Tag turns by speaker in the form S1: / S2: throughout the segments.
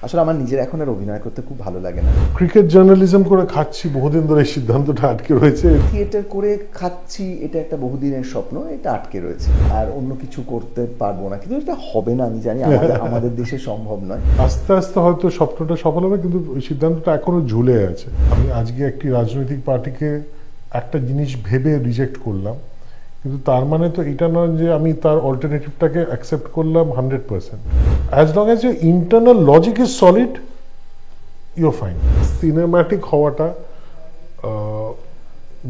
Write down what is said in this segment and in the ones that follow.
S1: আসলে আমার নিজের এখন আর অভিনয় করতে খুব ভালো লাগে না।
S2: ক্রিকেট জার্নালিজম করে খাচ্ছি বহুদিন ধরে, এই সিদ্ধান্তটা আটকে রয়েছে।
S1: থিয়েটার করে খাচ্ছি, এটা একটা বহুদিনের স্বপ্ন, এটা আটকে রয়েছে। আর অন্য কিছু করতে পারবো না, কিন্তু এটা হবে না আমি জানি, আমাদের দেশে সম্ভব নয়।
S2: আস্তে আস্তে হয়তো স্বপ্নটা সফল হবে, কিন্তু ওই সিদ্ধান্তটা এখনো ঝুলে আছে। আমি আজকে একটি রাজনৈতিক পার্টিকে একটা জিনিস ভেবে রিজেক্ট করলাম, কিন্তু তার মানে তো এটা নয় যে আমি তার অল্টারনেটিভটাকে অ্যাকসেপ্ট করলাম 100%। As long as your internal logic is solid, your fine. Cinematic হওয়াটা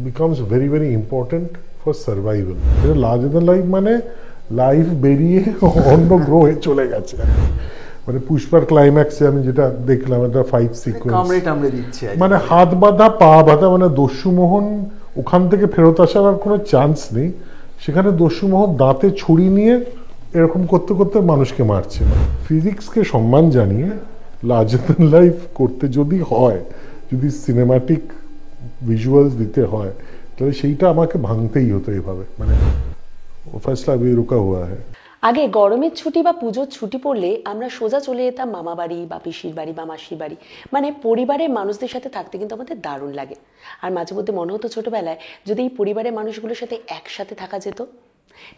S2: becomes very very important for survival. Larger than life মানে লাইফ বেরিয়ে অন্য গ্রহে চলে গেছে। মানে পুষ্পার ক্লাইম্যাক্সে আমি যেটা দেখলাম, একটা ফাইট সিকোয়েন্স, মানে হাত বাঁধা পা বাঁধা, মানে দস্যুমোহন ওখান থেকে ফেরত আসার আর কোনো চান্স নেই। সেখানে দস্যুমোহন দাঁতে ছুরি নিয়ে এরকম করতে করতে মানুষকে মারছে। ফিজিক্সকে সম্মান জানিয়ে লার্জার দ্যান লাইফ করতে যদি হয়, যদি সিনেম্যাটিক ভিজুয়ালস দিতে হয়, তাহলে সেইটা আমাকে ভাঙতেই হতো এইভাবে। মানে ফয়সলা আবি রুকা হুয়া হ্যায়।
S3: আগে গরমের ছুটি বা পুজোর ছুটি পড়লে আমরা সোজা চলে যেতাম মামা বাড়ি বা পিসির বাড়ি বা মাসির বাড়ি। মানে পরিবারের মানুষদের সাথে থাকতে কিন্তু আমাদের দারুণ লাগে। আর মাঝে মধ্যে মনে হতো ছোটবেলায় যদি এই পরিবারের মানুষগুলোর সাথে একসাথে থাকা যেত।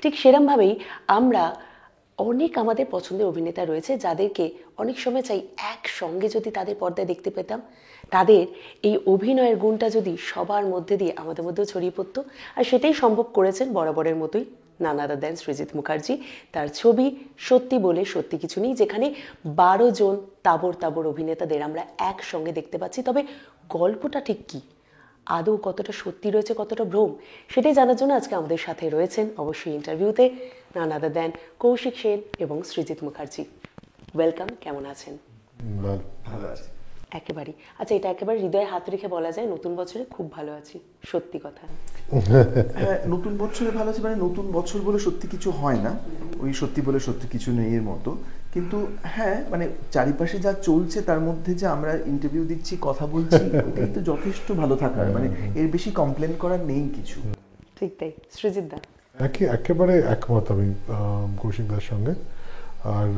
S3: ঠিক সেরমভাবেই আমরা অনেক আমাদের পছন্দের অভিনেতা রয়েছে যাদেরকে অনেক সময় চাই একসঙ্গে যদি তাদের পর্দায় দেখতে পেতাম, তাদের এই অভিনয়ের গুণটা যদি সবার মধ্যে দিয়ে আমাদের মধ্যেও ছড়িয়ে পড়তো। আর সেটাই সম্ভব করেছেন বরাবরের মতোই নান আদার দ্যান সৃজিত মুখার্জি। তার ছবি সত্যি বলে সত্যি কিছু নেই, যেখানে 12 জন তাবড় তাবড় অভিনেতাদের আমরা একসঙ্গে দেখতে পাচ্ছি। তবে গল্পটা ঠিক কী, আদৌ কতটা সত্যি রয়েছে, কতটা ভ্রম, সেটাই জানার জন্য আজকে আমাদের সাথে রয়েছেন অবশ্যই ইন্টারভিউতে নান আদার দ্যান কৌশিক সেন এবং সৃজিত মুখার্জি। ওয়েলকাম, কেমন আছেন?
S1: ভালো আছে
S3: একেবারেই। আচ্ছা, এটা একেবারে হৃদয়ে হাত রেখে বলা যায় নতুন বছরে খুব ভালো আছি, সত্যি কথা?
S1: হ্যাঁ, নতুন বছরে ভালো আছে, মানে নতুন বছর বলে সত্যি কিছু হয় না, ওই সত্যি বলে সত্যি কিছু নেই এর মতো। কিন্তু হ্যাঁ, মানে চারিপাশে যা চলছে তার মধ্যে যে আমরা ইন্টারভিউ দিচ্ছি, কথা বলছি, এটাই তো যথেষ্ট ভালো থাকার, মানে এর বেশি কমপ্লেন করার নেই কিছু।
S3: ঠিক তাই। সৃজিত দা?
S2: একেবারে একমত আমি কৌশিক দার সঙ্গে। আর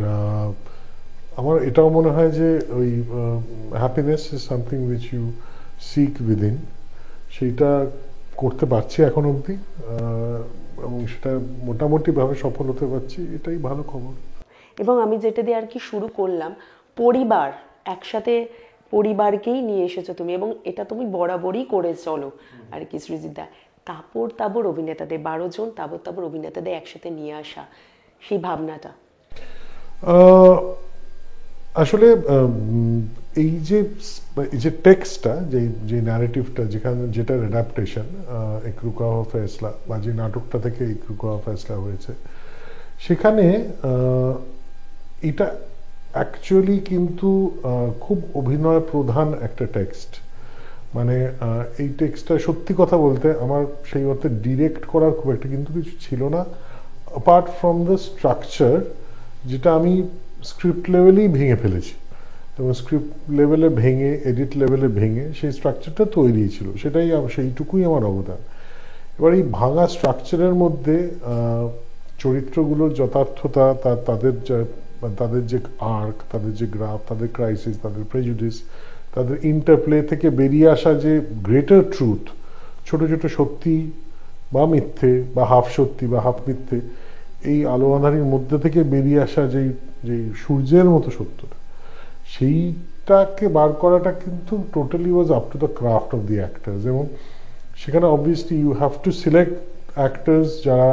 S2: আমার এটাও মনে হয় যে ওই happiness is something which you seek within, সেইটা করতে পারছি এখন অবধি, এবং সেটা মোটামুটিভাবে সফল হতে পারছি, এটাই ভালো খবর।
S3: এবং আমি যেটা দিয়ে আর কি শুরু করলাম, পরিবার একসাথে, পরিবারকেই নিয়ে এসেছো তুমি, এবং এটা তুমি বরাবরই করে চলো আর কি সৃজিত দা। তাবড় তাবড় অভিনেতাদের, 12 জন তাবড় তাবড় অভিনেতাদের একসাথে নিয়ে আসা, সেই ভাবনাটা
S2: আসলে এই যে টেক্সটটা, যে ন্যারেটিভটা, যেটার অ্যাডাপ্টেশন এক রুকা হুয়া ফয়সলা, বা যে নাটকটা থেকে এক রুকা হুয়া ফয়সলা হয়েছে, সেখানে এটা অ্যাকচুয়ালি কিন্তু খুব অভিনয় প্রধান একটা টেক্সট। মানে এই টেক্সটটা সত্যি কথা বলতে আমার সেই অর্থে ডিরেক্ট করার খুব একটা কিন্তু কিছু ছিল না, অ্যাপার্ট ফ্রম দ্য স্ট্রাকচার, যেটা আমি স্ক্রিপ্ট লেভেলেই ভেঙে ফেলেছি। এবং স্ক্রিপ্ট লেভেলে ভেঙে, এডিট লেভেলে ভেঙে সেই স্ট্রাকচারটা তৈরি ছিল, সেইটুকুই আমার অবদান। এবার এই ভাঙা স্ট্রাকচারের মধ্যে চরিত্রগুলোর যথার্থতা, তাদের যে আর্ক, তাদের যে গ্রাফ, তাদের ক্রাইসিস, তাদের প্রেজুডিস, তাদের ইন্টারপ্লে থেকে বেরিয়ে আসা যে গ্রেটার ট্রুথ, ছোট ছোট সত্যি বা মিথ্যে বা হাফ সত্যি বা হাফ মিথ্যে, এই আলো আঁধারির মধ্যে থেকে বেরিয়ে আসা যেই সূর্যের মতো সত্যটা, সেইটাকে বার করাটা কিন্তু totally was up to the craft of the actors. এবং সেখানে obviously you have to select actors যারা,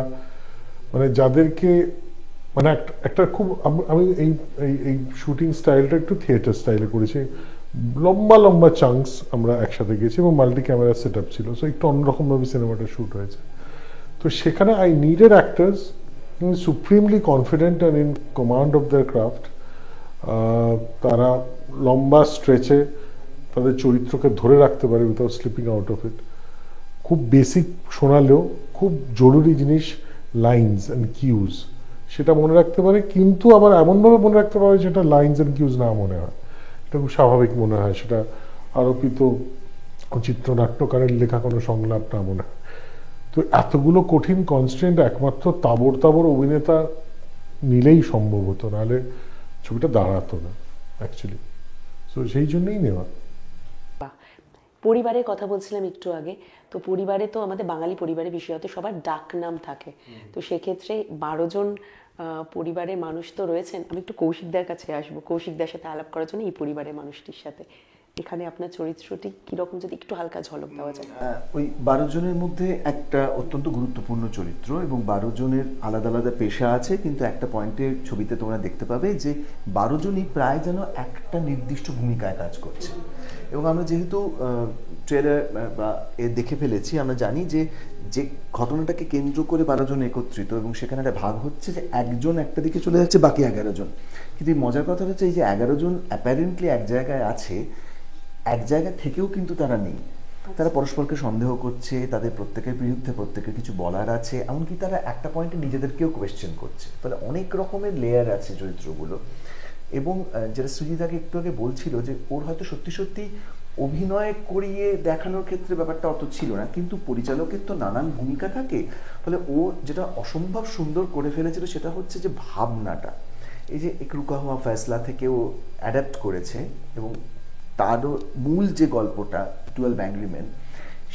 S2: মানে যাদেরকে, মানে একটা খুব, আমি এই শুটিং স্টাইলটা একটু থিয়েটার স্টাইলে করেছি। লম্বা লম্বা চাঙ্কস আমরা একসাথে গেছি এবং মাল্টি ক্যামেরা সেট আপ ছিল, সো একটু অন্যরকমভাবে সিনেমাটা শ্যুট হয়েছে। তো সেখানে I needed actors supremely confident and in command of their craft. তারা লম্বা স্ট্রেচে তাদের চরিত্রকে ধরে রাখতে পারে without sleeping out of it. খুব বেসিক শোনালেও খুব জরুরি জিনিস, লাইনস অ্যান্ড কিউজ, সেটা মনে রাখতে পারে, কিন্তু আবার এমনভাবে মনে রাখতে পারে যেটা লাইনস অ্যান্ড কিউজ না মনে হয়, এটা খুব স্বাভাবিক মনে হয়, সেটা আরোপিত চিত্রনাট্যকারের লেখা কোনো সংলাপ না মনে হয়। তো এতগুলো কঠিন কনস্ট্রেন্ট একমাত্র তাবড় তাবড় অভিনেতা নিলেই সম্ভব হতো, নাহলে ছবিটা দাঁড়াতো না। অ্যাকচুয়ালি। সো সেই জন্যই নেওয়া।
S3: বাহ। পরিবারের কথা বলছিলাম একটু আগে, তো পরিবারে তো আমাদের বাঙালি পরিবারে বিশেষত সবার ডাক নাম থাকে, তো সেক্ষেত্রে 12 জন পরিবারের মানুষ তো রয়েছেন। আমি একটু কৌশিকদার কাছে আসবো, কৌশিকদার সাথে আলাপ করার জন্য, এই পরিবারের মানুষটির সাথে এখানে আপনার চরিত্রটি কিরকম যদি একটু হালকা ঝলক দেওয়া যায়।
S1: ওই 12 জনের মধ্যে একটা অত্যন্ত গুরুত্বপূর্ণ চরিত্র, এবং 12 জনের আলাদা আলাদা পেশা আছে, কিন্তু একটা পয়েন্টে ছবিতে তোমরা দেখতে পাবে যে 12জনই প্রায় যেন একটা নির্দিষ্ট ভূমিকায় কাজ করছে। এবং আমরা যেহেতু ট্রেলার বা দেখে ফেলেছি, আমরা জানি যে যে ঘটনাটাকে কেন্দ্র করে 12জন একত্রিত, এবং সেখানে একটা ভাগ হচ্ছে যে একজন একটা দিকে চলে যাচ্ছে, বাকি 11জন। কিন্তু এই মজার কথা হচ্ছে এই যে 11জন অ্যাপারেন্টলি এক জায়গায় আছে, এক জায়গা থেকেও কিন্তু তারা নেই। তারা পরস্পরকে সন্দেহ করছে, তাদের প্রত্যেকের বিরুদ্ধে প্রত্যেকের কিছু বলার আছে, এমনকি তারা একটা পয়েন্টে নিজেদেরকেও কোয়েশ্চেন করছে। ফলে অনেক রকমের লেয়ার আছে চরিত্রগুলো। এবং যেটা সুজিতাকে একটু আগে বলছিল যে ওর হয়তো সত্যি সত্যি অভিনয় করিয়ে দেখানোর ক্ষেত্রে ব্যাপারটা অত ছিল না, কিন্তু পরিচালকের তো নানান ভূমিকা থাকে। ফলে ও যেটা অসম্ভব সুন্দর করে ফেলেছিল সেটা হচ্ছে যে ভাবনাটা, এই যে এক রুকা হুয়া ফয়সলা থেকে ও অ্যাডাপ্ট করেছে, এবং তারও মূল যে গল্পটা 12 অ্যাংরি মেন,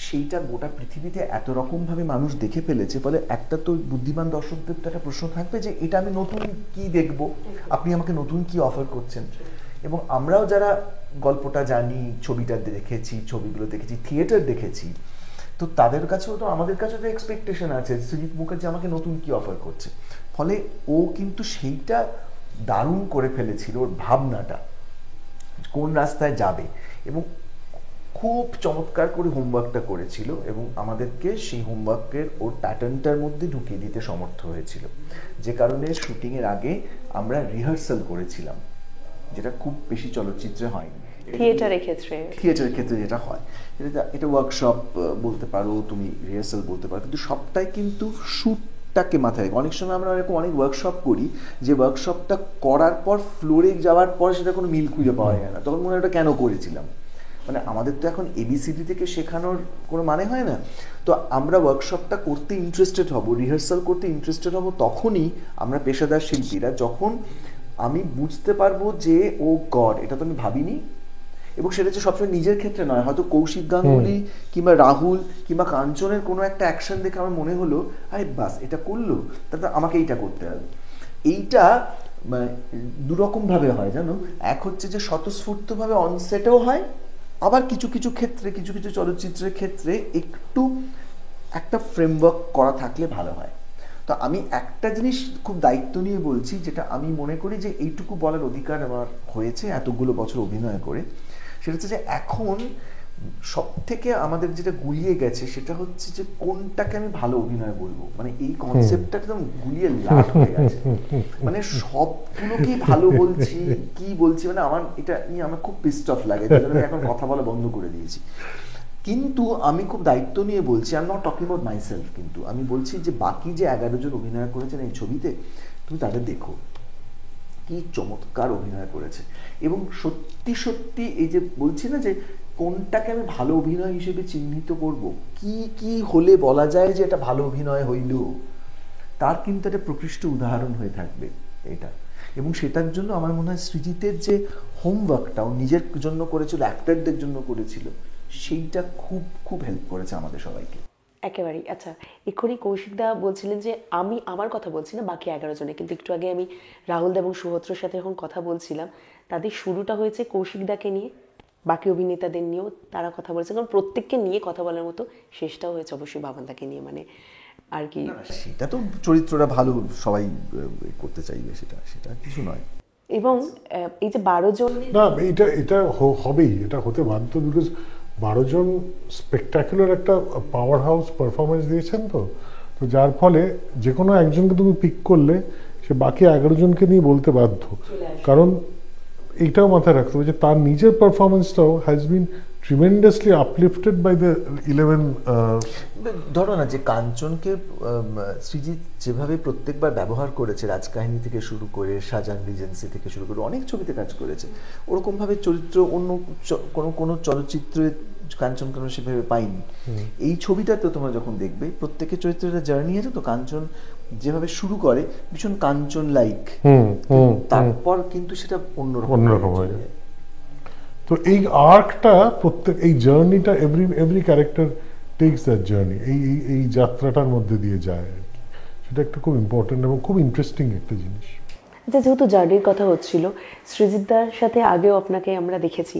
S1: সেইটা গোটা পৃথিবীতে এত রকমভাবে মানুষ দেখে ফেলেছে। ফলে একটা তো বুদ্ধিমান দর্শকদের তো একটা প্রশ্ন থাকবে যে এটা আমি নতুন কি দেখব, আপনি আমাকে নতুন কি অফার করছেন। এবং আমরাও যারা গল্পটা জানি, ছবিটা দেখেছি, ছবিগুলো দেখেছি, থিয়েটার দেখেছি, তো তাদের কাছেও তো আমাদের কাছেও তো এক্সপেকটেশন আছে সুজিত মুখার্জি আমাকে নতুন কি অফার করছে। ফলে ও কিন্তু সেইটা দারুণ করে ফেলেছিল, ওর ভাবনাটা কোন রাস্তায় যাবে, এবং খুব চমৎকার করে হোমওয়ার্কটা করেছিল, এবং আমাদেরকে সেই হোমওয়ার্কের ওর প্যাটার্নটার মধ্যে ঢুকিয়ে দিতে সমর্থ হয়েছিল। যে কারণে শুটিংয়ের আগে আমরা রিহার্সাল করেছিলাম, যেটা খুব বেশি চলচ্চিত্রে হয়নি।
S3: থিয়েটারের ক্ষেত্রে
S1: যেটা হয়, এটা ওয়ার্কশপ বলতে পারো, তুমি রিহার্সাল বলতে পারো, কিন্তু সবটাই কিন্তু শুটটাকে মাথায় রেখে। অনেক সময় আমরা এরকম অনেক ওয়ার্কশপ করি যে ওয়ার্কশপটা করার পর ফ্লোরে যাওয়ার পর সেটা কোনো মিল খুঁজে পাওয়া যায় না, তখন মনে হয় ওটা কেন করেছিলাম। মানে আমাদের তো এখন ABCD থেকে শেখানোর কোনো মানে হয় না। তো আমরা ওয়ার্কশপটা করতে ইন্টারেস্টেড হব, রিহার্সাল করতে ইন্টারেস্টেড হব তখনই আমরা পেশাদার শিল্পীরা, যখন আমি বুঝতে পারবো যে ও গড, এটা তো আমি ভাবিনি। এবং সেটা যে সবসময় নিজের ক্ষেত্রে নয়, হয়তো কৌশিক গাঙ্গুলি কিংবা রাহুল কিংবা কাঞ্চনের কোনো একটা অ্যাকশন দেখে আমার মনে হলো আরে বাস এটা করলো, তাহলে আমাকে এইটা করতে হবে। এইটা দুরকমভাবে হয় জানো, এক হচ্ছে যে স্বতঃস্ফূর্তভাবে অনসেটেও হয়, আবার কিছু কিছু ক্ষেত্রে, কিছু কিছু চলচ্চিত্রের ক্ষেত্রে একটু একটা ফ্রেমওয়ার্ক করা থাকলে ভালো হয়। তো আমি একটা জিনিস খুব দায়িত্ব নিয়ে বলছি, যেটা আমি মনে করি যে এইটুকু বলার অধিকার আমার হয়েছে এতগুলো বছর অভিনয় করে, সেটা হচ্ছে যে এখন সব থেকে আমাদের যেটা গুলিয়ে গেছে সেটা হচ্ছে যে কোনটাকে আমি ভালো অভিনয় বলবো। মানে এই কনসেপ্টটা একদম গুলিয়ে লাট হয়ে গেছে, মানে সবগুলোকেই ভালো বলছি কি বলছি, মানে আমার এটা নিয়ে আমার খুব পিস্ট অফ লাগে, আমি এখন কথা বলা বন্ধ করে দিয়েছি। কিন্তু আমি খুব দায়িত্ব নিয়ে বলছি, I am not talking about myself, কিন্তু আমি বলছি যে বাকি যে 11 জন অভিনয় করেছেন এই ছবিতে, তুমি তাদের দেখো কি চমৎকার অভিনয় করেছে। এবং সত্যি সত্যি এই যে বলছি না যে কোনটাকে আমি ভালো অভিনয় হিসেবে চিহ্নিত করব, কি কি হলে বলা যায় যে এটা ভালো অভিনয় হইল, তার কিন্তু একটা প্রকৃষ্ট উদাহরণ হয়ে থাকবে এটা। এবং সেটার জন্য আমার মনে হয় সৃজিতের যে হোমওয়ার্কটা ও নিজের জন্য করেছিল, অ্যাক্টরদের জন্য করেছিল, সেইটা খুব খুব হেল্প করেছে আমাদের সবাইকে।
S3: একেবারেই। আচ্ছা, এক্ষুনি কৌশিকদা বলছিলেন যে আমি আমার কথা বলছি না, বাকি 11 জনে, কিন্তু একটু আগে আমি রাহুলদা এবং সুহত্রর সাথে যখন কথা বলছিলাম, তাদের শুরুটা হয়েছে কৌশিকদাকে নিয়ে, বাকি অভিনেতাদের নিয়েও তারা কথা বলেছে, কারণ প্রত্যেককে নিয়ে কথা বলার মতো শেষটাও হয়েছে অবশ্যই বাবানদাকে নিয়ে, মানে আর কি।
S1: সেটা তো চরিত্রটা ভালো সবাই করতে চাইবে, সেটা সেটা কিছু নয়।
S3: এবং এই যে 12 জন,
S2: না এটা এটা হবেই, এটা হতে বাধ্য, বিকজ 12 জন স্পেকটাকুলার একটা পাওয়ার হাউস পারফরমেন্স দিয়েছেন। তো তো যার ফলে যে কোনো একজনকে তুমি পিক করলে সে বাকি 11 জনকে নিয়ে বলতে বাধ্য। কারণ এইটাও মাথায় রাখতে হবে যে তার নিজের পারফরমেন্সটাও has been tremendously uplifted by the 11।
S1: ধরো না যে কাঞ্চনকে সৃজিত যেভাবে প্রত্যেকবার ব্যবহার করেছে, রাজকাহিনী থেকে শুরু করে শাহজাহান রিজেন্সি থেকে শুরু করে অনেক ছবিতে কাজ করেছে, ওরকমভাবে চরিত্র অন্য কোনো কোনো চলচ্চিত্রে কাঞ্চন কেন সেভাবে পাইনি। এই ছবিটাতে তোমরা যখন দেখবে প্রত্যেকের চরিত্রের জার্নি আছে, তো কাঞ্চন যেভাবে শুরু করে ভীষণ কাঞ্চন লাইক, তারপর কিন্তু সেটা
S2: অন্যরকম হয়ে যায়। তো এই আর্কটা প্রত্যেক এই জার্নিটা every character tax that journey, এই যাত্রাটার মধ্যে দিয়ে যায় আর কি। সেটা একটা খুব ইম্পর্টেন্ট এবং খুব ইন্টারেস্টিং একটা জিনিস।
S3: আচ্ছা, যেহেতু জার্নির কথা হচ্ছিল, সৃজিতদার সাথে আগেও আপনাকে আমরা দেখেছি,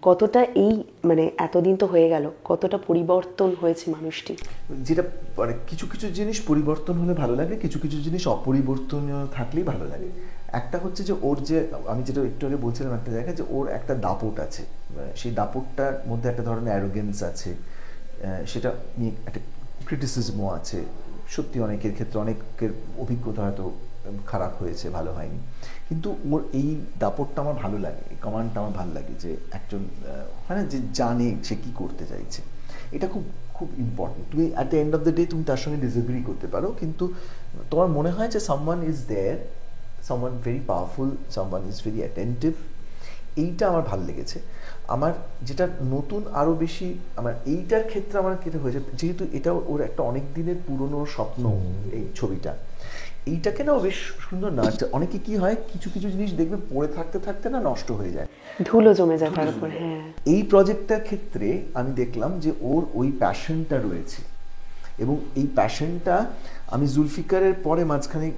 S3: কতটা এই মানে এতদিন তো হয়ে গেল, কতটা পরিবর্তন হয়েছে মানুষটি?
S1: যেটা মানে কিছু কিছু জিনিস পরিবর্তন হলে ভালো লাগে, কিছু কিছু জিনিস অপরিবর্তনীয় থাকলেই ভালো লাগে। একটা হচ্ছে যে ওর যে, আমি যেটা একটু আগে বলছিলাম একটা জায়গায়, যে ওর একটা দাপট আছে, সেই দাপটটার মধ্যে একটা ধরনের অ্যারোগেন্স আছে, সেটা নিয়ে একটা ক্রিটিসিজমও আছে। সত্যি অনেকের ক্ষেত্রে অনেকের অভিজ্ঞতা হয়তো খারাপ হয়েছে, ভালো হয়নি, কিন্তু ওর এই দাপটটা আমার ভালো লাগে, এই কমান্ডটা আমার ভালো লাগে, যে একজন হয় না যে জানে সে কি করতে চাইছে। এটা খুব খুব ইম্পর্টেন্ট। তুমি at the end of the day তুমি তার সঙ্গে ডিসএগ্রি করতে পারো, কিন্তু তোমার মনে হয় যে someone is there, someone very powerful, someone is very attentive. এইটা আমার ভালো লেগেছে। আমার যেটা নতুন আরও বেশি আমার এইটার ক্ষেত্রে আমার কেটে হয়েছে, যেহেতু এটা ওর একটা অনেক দিনের পুরনো স্বপ্ন এই ছবিটা, এইটাকে না বেশ সুন্দর না। অনেকে কি হয়, কিছু কিছু জিনিস দেখবে পড়ে থাকতে থাকতে না নষ্ট হয়ে যায়,
S3: ধুলো জমে যায় তার উপরে। হ্যাঁ,
S1: এই প্রজেক্টটার ক্ষেত্রে আমি দেখলাম যে ওর ওই প্যাশনটা রয়েছে, এবং এই প্যাশনটা আমি জুলফিকারের পরে মাঝখানে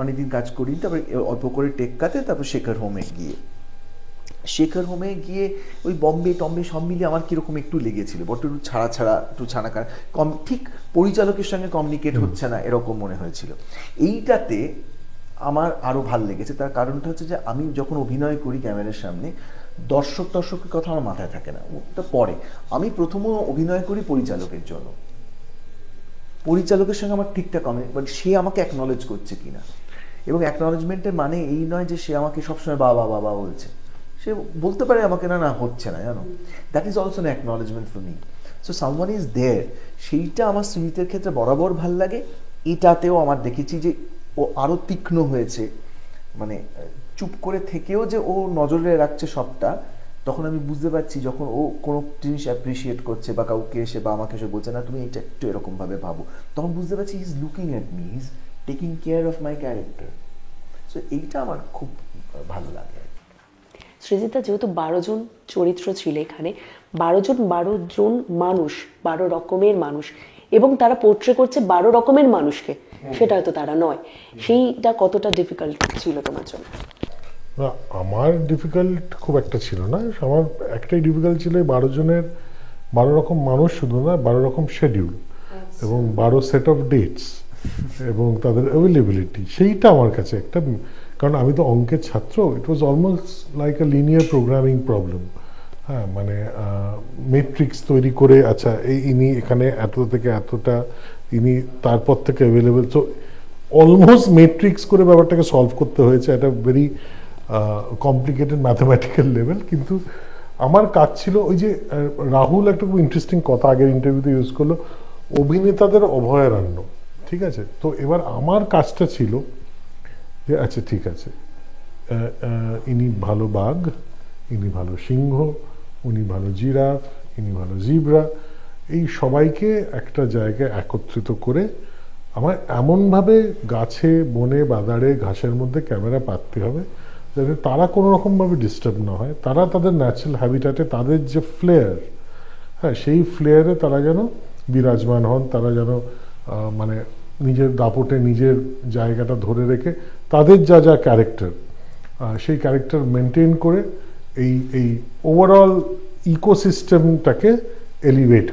S1: অনেকদিন কাজ করি, তারপরে অল্প করে টেক্কাতে, তারপর শেখর হোমে গিয়ে ওই বম্বে টম্বে সব মিলিয়ে আমার কীরকম একটু লেগেছিল, বট একটু ছাড়া কম, ঠিক পরিচালকের সঙ্গে কমিউনিকেট হচ্ছে না এরকম মনে হয়েছিল। এইটাতে আমার আরও ভাল লেগেছে। তার কারণটা হচ্ছে যে আমি যখন অভিনয় করি ক্যামেরার সামনে, দর্শকের কথা আমার মাথায় থাকে না, ওটা পরে। আমি প্রথমে অভিনয় করি পরিচালকের জন্য, পরিচালকের সঙ্গে আমার ঠিকঠাক মানে সে আমাকে অ্যাকনলেজ করছে কিনা, এবং অ্যাকনলেজমেন্টের মানে এই নয় যে সে আমাকে সবসময় বাবা বাবা বলছে, সে বলতে পারে আমাকে না না হচ্ছে না, জানো, that is also an acknowledgement for me. So someone is there, সেইটা আমার স্মৃতির ক্ষেত্রে বরাবর ভাল লাগে। এটাতেও আমার দেখেছি যে ও আরও তীক্ষ্ণ হয়েছে, মানে চুপ করে থেকেও যে ও নজরে রাখছে সবটা, তখন আমি বুঝতে পারছি যখন ও কোনো জিনিস অ্যাপ্রিসিয়েট করছে বা কাউকে এসে বা আমাকে এসে বলছে না তুমি এটা একটু এরকমভাবে ভাবো, তখন বুঝতে পারছি he is looking at me, he is taking care of my character. So এইটা আমার খুব ভালো লাগে।
S3: সৃজিতা, যেহেতু 12 জন চরিত্র ছিল এখানে, 12 জন মানুষ, 12 রকমের মানুষ, এবং তারা পোর্ট্রে করছে 12 রকমের মানুষকে, সেটা হয়তো তারা নয়, সেইটা কতটা ডিফিকাল্ট ছিল তোমার জন্য?
S2: না, আমার ডিফিকাল্ট খুব একটা ছিল না। আমার একটাই ডিফিকাল্ট ছিল 12 জনের 12 রকম মানুষ, শুধু না 12 রকম শিডিউল এবং 12 সেট অফ ডেটস এবং তাদের অ্যাভেলেবিলিটি, সেইটা আমার কাছে একটা, কারণ আমি তো অঙ্কের ছাত্র, it was almost like a linear programming problem. হ্যাঁ, মানে মেট্রিক্স তৈরি করে, আচ্ছা ইনি এখানে এত থেকে এতটা, ইনি তারপর থেকে অ্যাভেলেবেল, সো অলমোস্ট মেট্রিক্স করে ব্যাপারটাকে সলভ করতে হয়েছে, একটা ভেরি কমপ্লিকেটেড ম্যাথামেটিক্যাল লেভেল। কিন্তু আমার কাজ ছিল ওই যে রাহুল একটা খুব ইন্টারেস্টিং কথা আগের ইন্টারভিউতে ইউজ করলো, অভিনেতাদের অভয়ারণ্য। ঠিক আছে, তো এবার আমার কাজটা ছিল যে আচ্ছা ঠিক আছে, ইনি ভালো বাঘ, ইনি ভালো সিংহ, উনি ভালো জিরাফ, ইনি ভালো জিব্রা, এই সবাইকে একটা জায়গায় একত্রিত করে আমার এমনভাবে গাছে বনে বাদারে ঘাসের মধ্যে ক্যামেরা পাততে হবে যাতে তারা কোনো রকমভাবে ডিস্টার্ব না হয়, তারা তাদের ন্যাচারাল হ্যাবিটাটে তাদের যে ফ্লেয়ার, হ্যাঁ সেই ফ্লেয়ারে তারা যেন বিরাজমান হন, তারা যেন মানে নিজের দাপটে নিজের জায়গাটা ধরে রেখে তাদের যা যা ক্যারেক্টার, সেই ক্যারেক্টার মেনটেন করে এই ওভারঅল ইকোসিস্টেমটাকে এলিভেট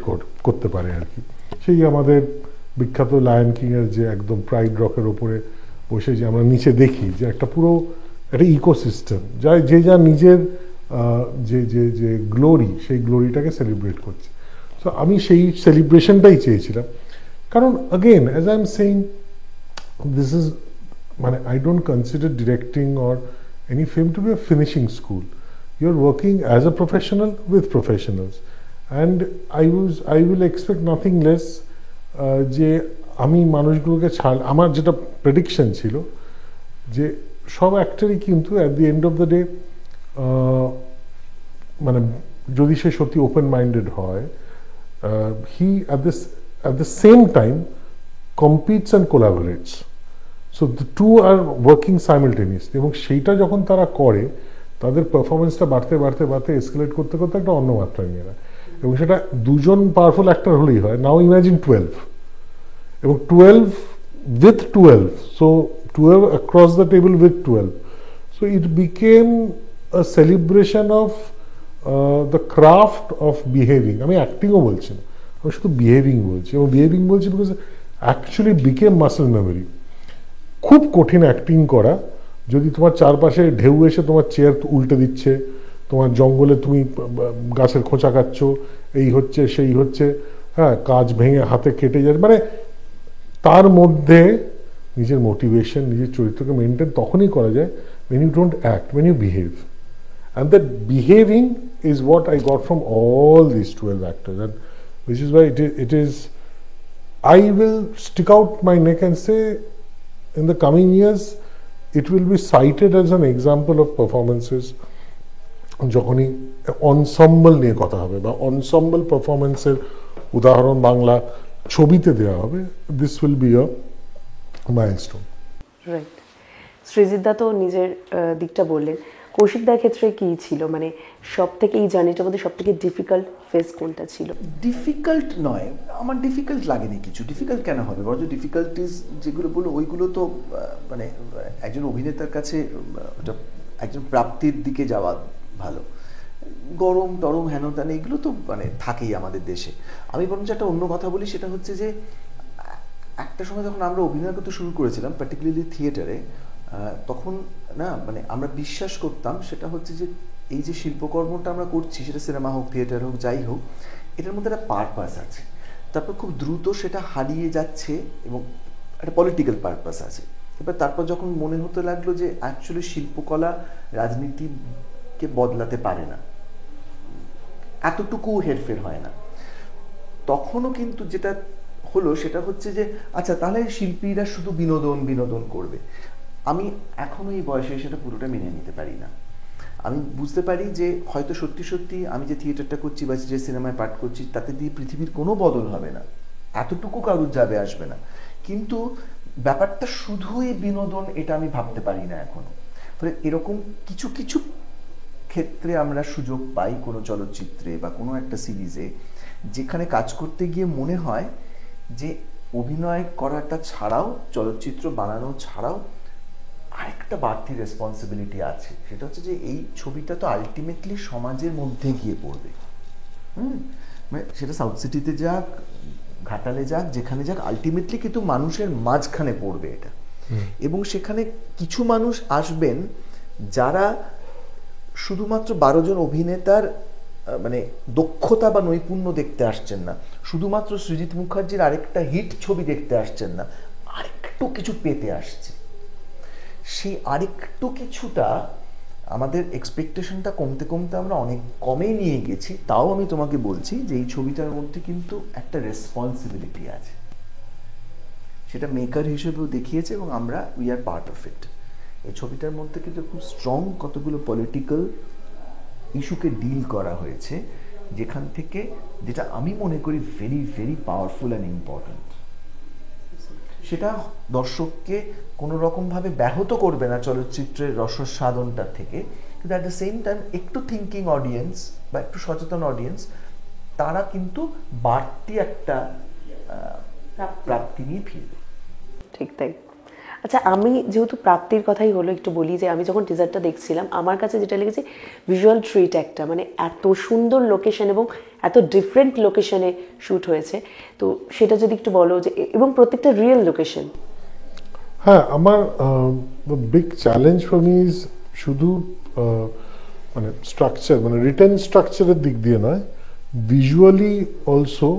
S2: করতে পারে আর কি। সেই আমাদের বিখ্যাত লায়ন কিংয়ের যে একদম প্রাইড রকের ওপরে বসে যে আমরা নিচে দেখি যে একটা পুরো একটা ইকোসিস্টেম যে যা নিজের যে যে যে গ্লোরি, সেই গ্লোরিটাকে সেলিব্রেট করছে। তো আমি সেই সেলিব্রেশনটাই চেয়েছিলাম, কারণ again as I'm saying, this is মানে I don't consider directing or any film to be a finishing school. You're working as a professional with professionals, and I will expect nothing less যে আমি মানুষগুলোকে আমার যেটা prediction ছিল যে সব অ্যাক্টরই কিন্তু at the end of the day মানে যদি সে সত্যি ওপেন মাইন্ডেড হয়, হি at the same time competes and collaborates. So the two are working simultaneously, এবং সেইটা যখন তারা করে তাদের পারফরমেন্সটা বাড়তে বাড়তে বাড়তে এসকেলেট করতে করতে একটা অন্য মাত্রায় নিয়ে নেয়, এবং সেটা দুজন পাওয়ারফুল অ্যাক্টর হলেই হয়। নাও ইমাজিন 12, এবং 12 with 12, so 12 across the table with 12, so it became a celebration of the craft of behaving. আমি অ্যাক্টিংও বলছি না, আমি শুধু বিহেভিং বলছি, এবং বিহেভিং বলছি because actually became muscle memory. খুব কঠিন অ্যাক্টিং করা, যদি তোমার চারপাশে ঢেউ এসে তোমার চেয়ার উল্টে দিচ্ছে, তোমার জঙ্গলে তুমি গাছের খোঁচা খাচ্ছ, এই হচ্ছে সেই হচ্ছে, হ্যাঁ, কাজ ভেঙে হাতে কেটে যায়, মানে তার মধ্যে নিজের মোটিভেশন, নিজের চরিত্রকে মেনটেন তখনই করা যায় when you don't act, when you behave. And that behaving is what I got from all these 12 actors, and which is why it is I will stick out my neck and say in the coming years it will be cited as an example of performances যখনই ensemble নিয়ে কথা হবে বা ensemble পারফরমেন্সের উদাহরণ বাংলা ছবিতে দেওয়া হবে, this will be a milestone.
S3: Right. সৃজিতদা তো নিজের দিকটা বললেন, কৌশিকদার ক্ষেত্রে কি ছিল, মানে সব থেকে এই জার্নিটার মধ্যে সব থেকে ডিফিকাল্ট ফেজ কোনটা ছিল?
S1: ডিফিকাল্ট নয়, আমার ডিফিকাল্ট লাগেনি কিছু। ডিফিকাল্ট কেন হবে, বরঞ্চ ডিফিকাল্টিস যেগুলো বলো ওইগুলো তো মানে একজন অভিনেতার কাছে ওটা একজন প্রাপ্তির দিকে যাওয়া ভালো। গরম টরম হেন তেন এগুলো তো মানে থাকেই আমাদের দেশে। আমি বরঞ্চ একটা অন্য কথা বলি, সেটা হচ্ছে যে একটা সময় যখন আমরা অভিনয় করতে শুরু করেছিলাম, পার্টিকুলারলি থিয়েটারে, তখন না মানে আমরা বিশ্বাস করতাম সেটা হচ্ছে যে এই যে শিল্পকর্মটা আমরা করছি, সেটা সিনেমা হোক, থিয়েটার হোক, যাই হোক, এটার মধ্যে একটা পারপাস আছে। তারপর খুব দ্রুত সেটা হারিয়ে যাচ্ছে এবং একটা পলিটিক্যাল পারপাস আছে। এবার তারপর যখন মনে হতে লাগলো যে অ্যাকচুয়ালি শিল্পকলা রাজনীতিকে বদলাতে পারে না, এতটুকু হেরফের হয় না, তখনও কিন্তু যেটা হলো সেটা হচ্ছে যে আচ্ছা তাহলে শিল্পীরা শুধু বিনোদন বিনোদন করবে। আমি এখনো এই বয়সে সেটা পুরোটা মেনে নিতে পারি না। আমি বুঝতে পারি যে হয়তো সত্যি সত্যি আমি যে থিয়েটারটা করছি বা যে সিনেমায় পাঠ করছি তাতে দিয়ে পৃথিবীর কোনো বদল হবে না, এতটুকু কারুর যাবে আসবে না, কিন্তু ব্যাপারটা শুধুই বিনোদন এটা আমি ভাবতে পারি না এখনো। ফলে এরকম কিছু কিছু ক্ষেত্রে আমরা সুযোগ পাই কোনো চলচ্চিত্রে বা কোনো একটা সিরিজে, যেখানে কাজ করতে গিয়ে মনে হয় যে অভিনয় করাটা ছাড়াও, চলচ্চিত্র বানানো ছাড়াও আরেকটা বাড়তি রেসপন্সিবিলিটি আছে। সেটা হচ্ছে যে এই ছবিটা তো আলটিমেটলি সমাজের মধ্যে গিয়ে পড়বে। মানে সেটা সাউথ সিটিতে যাক, ঘাটালে যাক, যেখানে যাক, আলটিমেটলি কিন্তু মানুষের মাঝখানে পড়বে এটা। এবং সেখানে কিছু মানুষ আসবেন যারা শুধুমাত্র 12 জন অভিনেতার মানে দক্ষতা বা নৈপুণ্য দেখতে আসছেন না, শুধুমাত্র সৃজিত মুখার্জির আরেকটা হিট ছবি দেখতে আসছেন না, আরেকটু কিছু পেতে আসছে। সেই আরেকটু কিছুটা আমাদের এক্সপেকটেশনটা কমতে কমতে আমরা অনেক কমেই নিয়ে গেছি। তাও আমি তোমাকে বলছি যে এই ছবিটার মধ্যে কিন্তু একটা রেসপন্সিবিলিটি আছে, সেটা মেকার হিসেবেও দেখিয়েছে এবং আমরা we are part of it. এই ছবিটার মধ্যে কিন্তু খুব স্ট্রং কতগুলো পলিটিক্যাল ইস্যুকে ডিল করা হয়েছে, যেখান থেকে যেটা আমি মনে করি very very powerful and important. সেটা দর্শককে কোনো রকমভাবে ব্যাহত করবে না চলচ্চিত্রের রসস্বাদনটা থেকে, কিন্তু অ্যাট দ্য সেম টাইম একটু থিঙ্কিং অডিয়েন্স বা একটু সচেতন অডিয়েন্স তারা কিন্তু বাড়তি একটা প্রাপ্তি নিয়ে ফিরবে।
S3: ঠিক তাই। আচ্ছা, আমি যেহেতু প্রাপ্তির কথাই হলো একটু বলি যে আমি যখন টিজারটা দেখছিলাম আমার কাছে যেটা লেগেছে ভিজুয়াল ট্রিট একটা, মানে এত সুন্দর লোকেশন এবং এত ডিফারেন্ট লোকেশনে শ্যুট হয়েছে, তো সেটা যদি একটু বলো যে, এবং প্রত্যেকটা রিয়েল লোকেশন।
S2: হ্যাঁ, আমার big challenge for me is শুধু মানে স্ট্রাকচার, মানে রিটেন স্ট্রাকচারের দিক দিয়ে নয়, visually also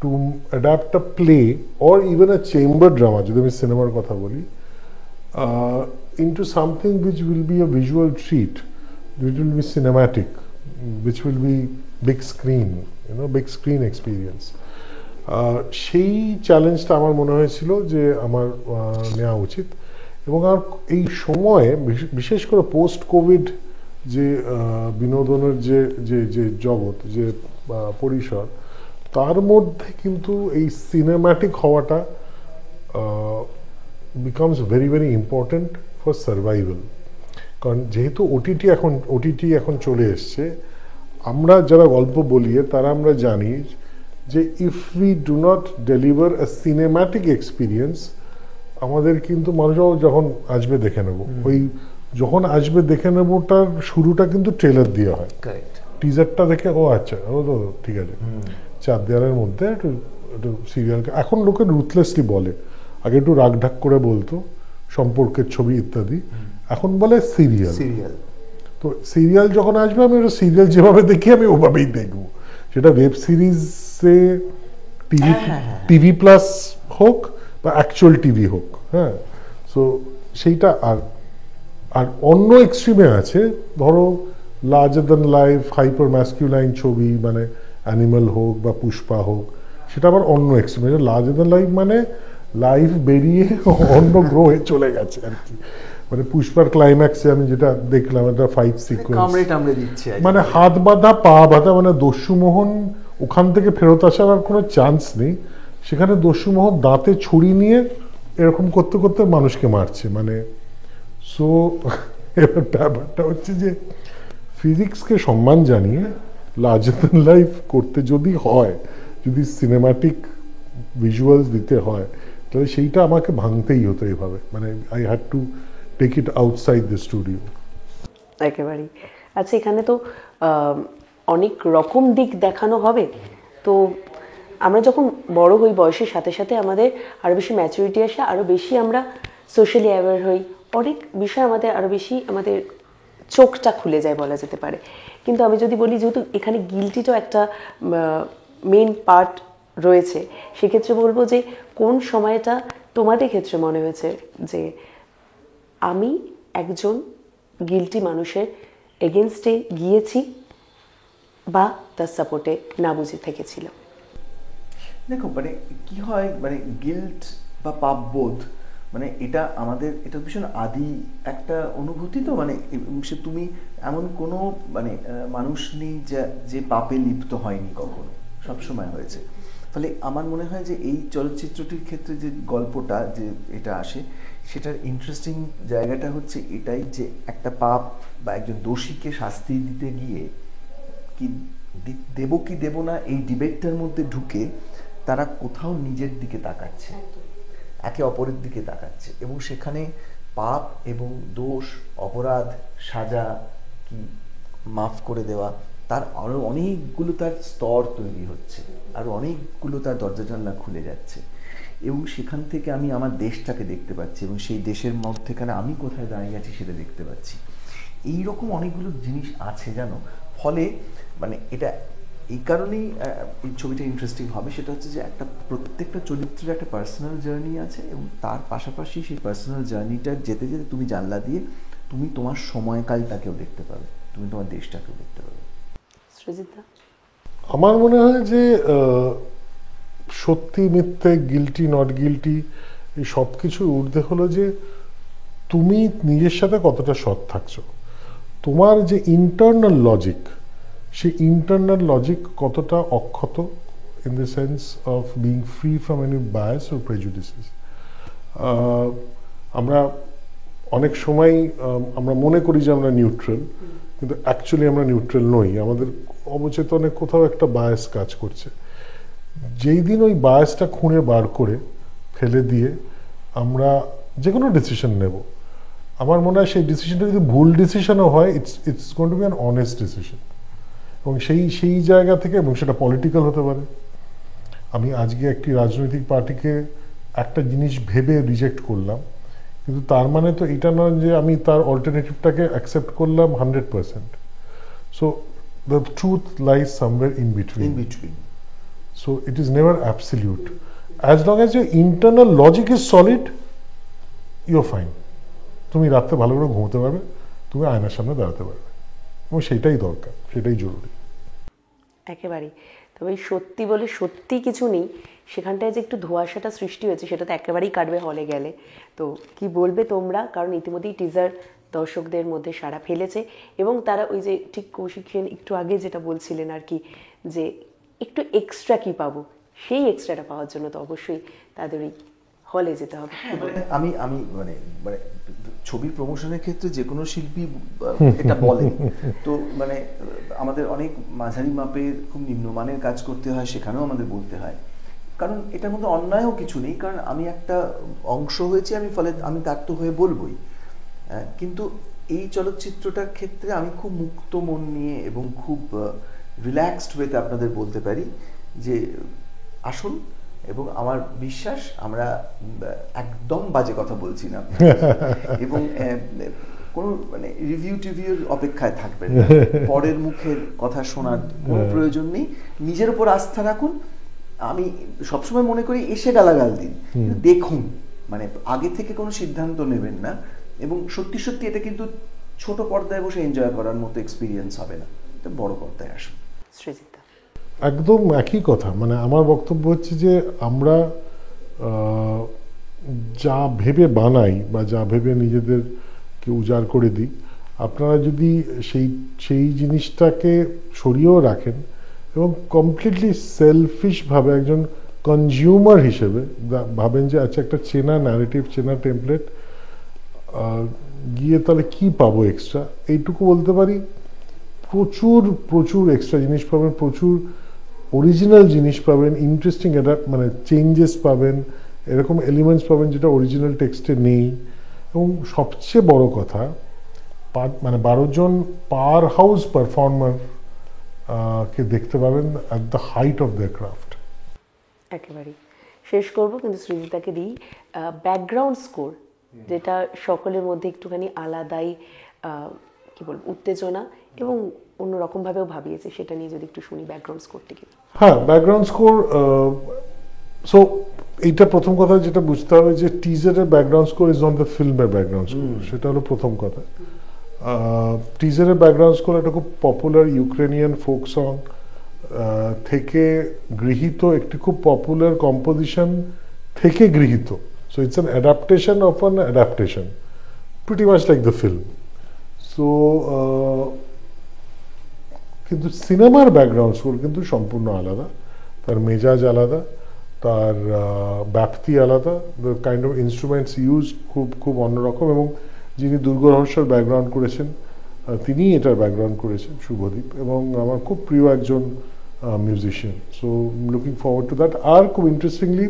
S2: to adapt a play or even a chamber drama, যদি আমি সিনেমার কথা বলি, into something which will be a visual treat, which will be cinematic, which will be big screen, big screen experience. সেই চ্যালেঞ্জটা আমার মনে হয়েছিল যে আমার নেওয়া উচিত। এবং আর এই সময়ে বিশেষ করে পোস্ট কোভিড যে বিনোদনের যে যে যে জগৎ, যে পরিসর, তার মধ্যে কিন্তু এই সিনেম্যাটিক হওয়াটা becomes very very important for survival. কারণ যেহেতু ওটিটি এখন চলে এসছে, আমরা যারা গল্প বলিয়ে তারা আমরা জানি যে if we do not deliver a cinematic experience, আমাদের কিন্তু মানুষও যখন আসবে দেখে নেব, ওই যখন আসবে দেখে নেবটার শুরুটা কিন্তু ট্রেলার দিয়ে হয়।
S1: কারেক্ট।
S2: টিজারটা দেখে ও আচ্ছা, ও তো ঠিক আছে, চার দেওয়ালের মধ্যে একটু একটু সিরিয়াল। এখন লোকে রুথলেসলি বলে, আগে একটু রাগ ঢাক করে বলতো সম্পর্কের ছবি ইত্যাদি, এখন বলে সিরিয়াল।
S1: সিরিয়াল।
S2: তো সিরিয়াল যখন আসবে, আমি ওটা সিরিয়াল যেভাবে দেখি আমি ওভাবেই দেখবো, সেটা ওয়েব সিরিজে, টিভি প্লাস হোক বা অ্যাকচুয়াল টিভি হোক। হ্যাঁ, সো সেইটা। আর আর অন্য এক্সট্রিমে আছে, ধরো লার্জার দ্যান লাইফ হাইপার ম্যাসকিউলাইন ছবি, মানে অ্যানিমাল হোক বা পুষ্পা হোক, সেটা আবার অন্য এক্সট্রিমে। লার্জার দ্যান লাইফ মানে লাইফ বেরিয়ে অন্য গ্রহে চলে গেছে আর কি। মানে পুষ্পার ক্লাইম্যাক্সে আমি যেটা দেখলাম, একটা ফাইট সিকোয়েন্স, মানে হাত বাঁধা পা বাঁধা, মানে দস্যুমোহন ওখান থেকে ফেরত আসার আর কোনো চান্স নেই। সেখানে দস্যুমোহন দাঁতে ছুরি নিয়ে এরকম করতে করতে মানুষকে মারছে। মানে সো এবার ব্যাপারটা হচ্ছে যে ফিজিক্সকে সম্মান জানিয়ে লার্জার দ্যান লাইফ করতে যদি হয়, যদি সিনেম্যাটিক ভিজুয়ালস দিতে হয়, তাহলে সেইটা আমাকে ভাঙতেই হতো এইভাবে। মানে I had to take it outside the studio.
S3: একেবারেই। আচ্ছা, এখানে তো অনেক রকম দিক দেখানো হবে। তো আমরা যখন বড় হই, বয়সের সাথে সাথে আমাদের আরও বেশি ম্যাচুরিটি আসে, আরও বেশি আমরা সোশ্যালি অ্যাওয়্যার হই, অনেক বিষয় আমাদের আরও বেশি আমাদের চোখটা খুলে যায় বলা যেতে পারে। কিন্তু আমি যদি বলি, যেহেতু এখানে গিল্টিটাও একটা মেন পার্ট রয়েছে, সেক্ষেত্রে বলবো যে কোন সময়টা তোমাদের ক্ষেত্রে মনে হয়েছে যে আমি একজন গিল্টি মানুষের এগেনস্টে গিয়েছি বা তার সাপোর্টে না বুঝে থেকেছিলাম?
S1: দেখো, মানে কি হয়, মানে গিল্ট বা পাপবোধ, মানে এটা আমাদের, এটা ভীষণ আদি একটা অনুভূতি। তো মানে সে তুমি এমন কোনো মানে মানুষ নেই যে পাপে লিপ্ত হয়নি, কখনো, সবসময় হয়েছে। ফলে আমার মনে হয় যে এই চলচ্চিত্রটির ক্ষেত্রে যে গল্পটা যে এটা আসে, সেটার ইন্টারেস্টিং জায়গাটা হচ্ছে এটাই, যে একটা পাপ বা একজন দোষীকে শাস্তি দিতে গিয়ে কি দেব কি দেব না, এই ডিবেটটার মধ্যে ঢুকে তারা কোথাও নিজের দিকে তাকাচ্ছে, একে অপরের দিকে তাকাচ্ছে, এবং সেখানে পাপ এবং দোষ, অপরাধ, সাজা, কি মাফ করে দেওয়া, তার আরও অনেকগুলো তার স্তর তৈরি হচ্ছে, আরও অনেকগুলো তার দরজা জানলা খুলে যাচ্ছে। এবং সেখান থেকে আমি আমার দেশটাকে দেখতে পাচ্ছি, এবং সেই দেশের মধ্যেখানে আমি কোথায় দাঁড়িয়ে আছি সেটা দেখতে পাচ্ছি। এইরকম অনেকগুলো জিনিস আছে জানো। ফলে মানে এটা এই কারণেই এই ছবিটা ইন্টারেস্টিং হবে, সেটা হচ্ছে যে প্রত্যেকটা চরিত্রের একটা পার্সোনাল জার্নি আছে, এবং তার পাশাপাশি সেই পার্সোনাল জার্নিটা যেতে যেতে তুমি জানলা দিয়ে তুমি তোমার সময়কালটাকেও দেখতে পাবে, তুমি তোমার দেশটাকেও দেখতে পাবে।
S3: সৃজিতা?
S2: আমার মনে হয় যে সত্যি মিথ্যে, গিল্টি নট গিল্টি, এই সব কিছু ঊর্ধ্বে হলো যে তুমি নিজের সাথে কতটা সৎ থাকছো, তোমার যে ইন্টারনাল লজিক, সেই ইন্টারনাল লজিক কতটা অক্ষত, in the sense of being free from any bias or prejudices. আমরা অনেক সময় আমরা মনে করি যে আমরা নিউট্রাল, কিন্তু অ্যাকচুয়ালি আমরা নিউট্রাল নই। আমাদের অবচেতনে কোথাও একটা বায়াস কাজ করছে। যেই দিন ওই বায়াসটা খুঁড়ে বার করে ফেলে দিয়ে আমরা যে কোনো ডিসিশন নেব, আমার মনে হয় সেই ডিসিশনটা যদি ভুল ডিসিশনও হয়, it's going to be an honest decision. এবং সেই জায়গা থেকে, এবং সেটা পলিটিক্যাল হতে পারে। আমি আজকে একটি রাজনৈতিক পার্টিকে একটা জিনিস ভেবে রিজেক্ট করলাম, কিন্তু তার মানে তো এটা নয় যে আমি তার অল্টারনেটিভটাকে অ্যাকসেপ্ট করলাম 100%। So the truth lies somewhere in between. So it is never absolute. As long as your internal logic is solid, you're fine. তুমি রাত্রে ভালো করে ঘুমোতে পারবে, তুমি আয়নার সামনে দাঁড়াতে পারবে, এবং সেটাই দরকার, সেটাই জরুরি।
S3: একেবারেই। তবে সত্যি বলে সত্যি কিছু নেই, সেখানটায় যে একটু ধোঁয়াশাটা সৃষ্টি হয়েছে সেটা তো একেবারেই কাটবে হলে গেলে। তো কি বলবে তোমরা? কারণ ইতিমধ্যেই টিজার দর্শকদের মধ্যে সাড়া ফেলেছে এবং তারা ওই যে ঠিক কৌশিক সেন একটু আগে যেটা বলছিলেন আর কি, যে একটু এক্সট্রা কি পাবো, সেই এক্সট্রাটা পাওয়ার জন্য তো অবশ্যই তাদের ওই হলে যেতে হবে।
S1: আমি আমি মানে মানে ছবির প্রমোশনের ক্ষেত্রে যে কোনো শিল্পী এটা বলে, তো মানে আমাদের অনেক মাঝারি মাপের খুব নিম্নমানের কাজ করতে হয়, সেখানেও আমাদের বলতে হয়, কারণ এটার মধ্যে অন্যায়ও কিছু নেই, কারণ আমি একটা অংশ হয়েছি, ফলে আমি তার তো হয়ে বলবই। কিন্তু এই চলচ্চিত্রটার ক্ষেত্রে আমি খুব মুক্ত মন নিয়ে এবং খুব রিল্যাক্সড ওয়েতে আপনাদের বলতে পারি যে আসুন, এবং আমার বিশ্বাস আমরা একদম বাজে কথা বলছি না, এবং কোনো মানে রিভিউর অপেক্ষায় থাকবেন না, পরের মুখের কথা শোনার কোনো প্রয়োজন নেই, নিজের উপর আস্থা রাখুন। আমি সবসময় মনে করি এসে গালাগাল দিন, দেখুন, মানে আগে থেকে কোনো সিদ্ধান্ত নেবেন না, এবং সত্যি সত্যি এটা কিন্তু ছোট পর্দায় বসে এনজয় করার মতো এক্সপিরিয়েন্স হবে না, এটা বড় পর্দায় আসুন।
S3: সৃজিত দা,
S2: একদম একই কথা, মানে আমার বক্তব্য হচ্ছে যে আমরা যা ভেবে বানাই বা যা ভেবে নিজেদেরকে উজাড় করে দিই, আপনারা যদি সেই জিনিসটাকে সরিয়েও রাখেন এবং কমপ্লিটলি সেলফিশভাবে একজন কনজিউমার হিসেবে ভাবেন যে আচ্ছা একটা চেনা ন্যারেটিভ, চেনা টেমপ্লেট, গিয়ে তাহলে কি পাবো এক্সট্রা, এইটুকু বলতে পারি। প্রচুর প্রচুর এক্সট্রা জিনিস পাবেন, প্রচুর অরিজিনাল জিনিস পাবেন, ইন্টারেস্টিং মানে চেঞ্জেস পাবেন, এরকম এলিমেন্টস পাবেন যেটা অরিজিনাল টেক্সটে নেই। এবং সবচেয়ে বড় কথা, মানে 12 জন পাওয়ার হাউস পারফর্মার কে দেখতে পাবেন at the height of the craft.
S3: একেবারেই শেষ করব কিন্তু সৃজিতাকে দিই ব্যাকগ্রাউন্ড স্কোর, যেটা সকলের মধ্যে একটুখানি আলাদাই কি বলবো উত্তেজনা এবং অন্যরকমভাবেও ভাবিয়েছে, সেটা নিয়ে যদি একটু শুনি ব্যাকগ্রাউন্ড স্কোরটিকে।
S2: হ্যাঁ, ব্যাকগ্রাউন্ড স্কোর, সো এইটা প্রথম কথা যেটা বুঝতে হবে যে টিজারের background score is on the ফিল্মের ব্যাকগ্রাউন্ড স্কোর, সেটা হলো প্রথম কথা। টিজারের ব্যাকগ্রাউন্ড স্কোর একটা খুব পপুলার ইউক্রেনিয়ান ফোক সং থেকে গৃহীত, একটি খুব পপুলার কম্পোজিশন থেকে গৃহীত। So it's an adaptation of an adaptation, pretty much like the film. So কিন্তু সিনেমার ব্যাকগ্রাউন্ড স্কোর কিন্তু সম্পূর্ণ আলাদা, তার মেজাজ আলাদা, তার ব্যাপ্তি আলাদা, the kind of instruments use খুব খুব অন্যরকম। এবং যিনি দুর্গরহস্যের ব্যাকগ্রাউন্ড করেছেন তিনিই এটার ব্যাকগ্রাউন্ড করেছেন, শুভদীপ, এবং আমার খুব প্রিয় একজন musician. So looking forward to that. আর খুব ইন্টারেস্টিংলি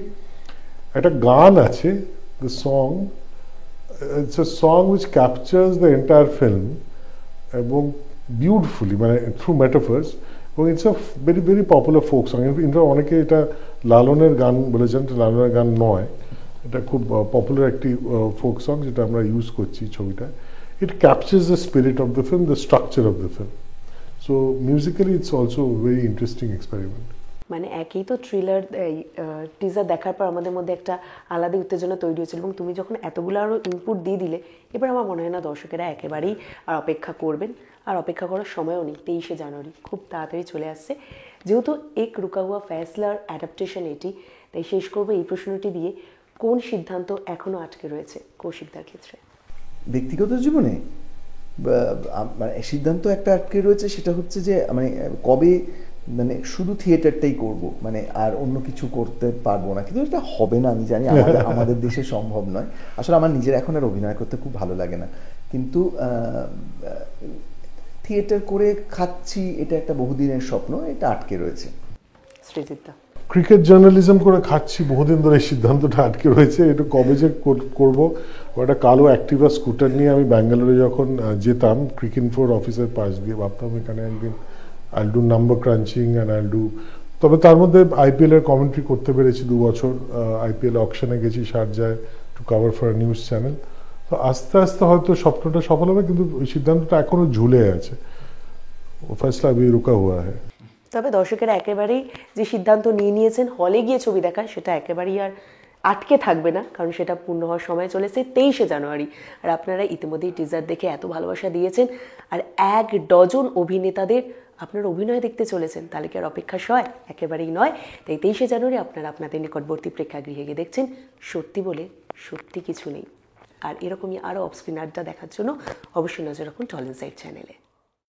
S2: একটা গান আছে, the song, it's a song which captures the entire film এবং বিউটিফুলি, মানে থ্রু মেটাফার্স, এবং it's a very very popular folk song. In fact অনেকে এটা লালনের গান বলেছেন, লালনের গান নয়, এটা খুব পপুলার একটি ফোক সং যেটা আমরা ইউজ করছি ছবিটায়। It captures the spirit of the film, the structure of the film. So musically it's also a very interesting experiment.
S3: মানে একই তো থ্রিলার টিজার দেখার পর আমাদের মধ্যে একটা আলাদা উত্তেজনা তৈরি হয়েছিল, এবং তুমি যখন এতগুলো আরও ইনপুট দিয়ে দিলে, এবার আমার মনে হয় না দর্শকেরা একেবারেই আর অপেক্ষা করবেন, আর অপেক্ষা করার সময়ও নেই। 23শে জানুয়ারি খুব তাড়াতাড়ি চলে আসছে, যেহেতু এক রুকা হুয়া ফ্যাসলার অ্যাডাপ্টেশন এটি, তাই শেষ করবো এই প্রশ্নটি দিয়ে, কোন সিদ্ধান্ত এখনও আটকে রয়েছে কৌশিকদার ক্ষেত্রে?
S1: ব্যক্তিগত জীবনে মানে সিদ্ধান্ত একটা আটকে রয়েছে, সেটা হচ্ছে যে মানে কবে মানে শুধু থিয়েটারটাই করব, মানে আর অন্য কিছু করতে পারবো না। কিন্তু এটা হবে না, আমি জানি, আমাদের দেশে সম্ভব নয়। আসলে আমার নিজের এখন আর অভিনয় করতে খুব ভালো লাগে না, কিন্তু থিয়েটার করে খাচ্ছি, এটা একটা বহুদিনের স্বপ্ন, এটা আটকে রয়েছে।
S3: সৃজিতা,
S2: ক্রিকেট জার্নালিজম করে খাচ্ছি বহুদিন ধরে, এই সিদ্ধান্তটা আটকে রয়েছে। এটা কবে যে করবো, একটা কালো অ্যাক্টিভা স্কুটার নিয়ে আমি ব্যাঙ্গালোরে যখন যেতাম ক্রিকেনফোর অফিসের পাশ দিয়ে, ভাবতাম এখানে একদিন I'll do number crunching and I'll do, তবে তার মধ্যে আইপিএল এর কমেন্ট্রি করতে পেরেছি 2 বছর। আইপিএল অকশনে গেছি শারজায় to cover for news channel. তো আস্তে আস্তে হয়তো স্বপ্নটা সফল হবে, কিন্তু ওই সিদ্ধান্তটা এখনো ঝুলে আছে। ও ফয়সলা আবি রুকা হুয়া হ্যায়।
S3: তবে দর্শকেরা একেবারেই যে সিদ্ধান্ত নিয়ে নিয়েছেন হলে গিয়ে ছবি দেখা, সেটা একেবারেই আর আটকে থাকবে না, কারণ সেটা পূর্ণ হওয়ার সময় চলেছে 23শে জানুয়ারি। আর আপনারা ইতিমধ্যেই টিজার দেখে এত ভালোবাসা দিয়েছেন, আর 1 ডজন অভিনেতাদের আপনারা অভিনয় দেখতে চলেছেন, তাহলে কি আর অপেক্ষা সয়? একেবারেই নয়। তাই 23শে জানুয়ারি আপনারা আপনাদের নিকটবর্তী প্রেক্ষাগৃহে গিয়ে দেখছেন সত্যি বলে সত্যি কিছু নেই। আর এরকমই আরও অফস্ক্রিন আড্ডা দেখার জন্য অবশ্যই নজর রাখুন টল ইনসাইড চ্যানেলে।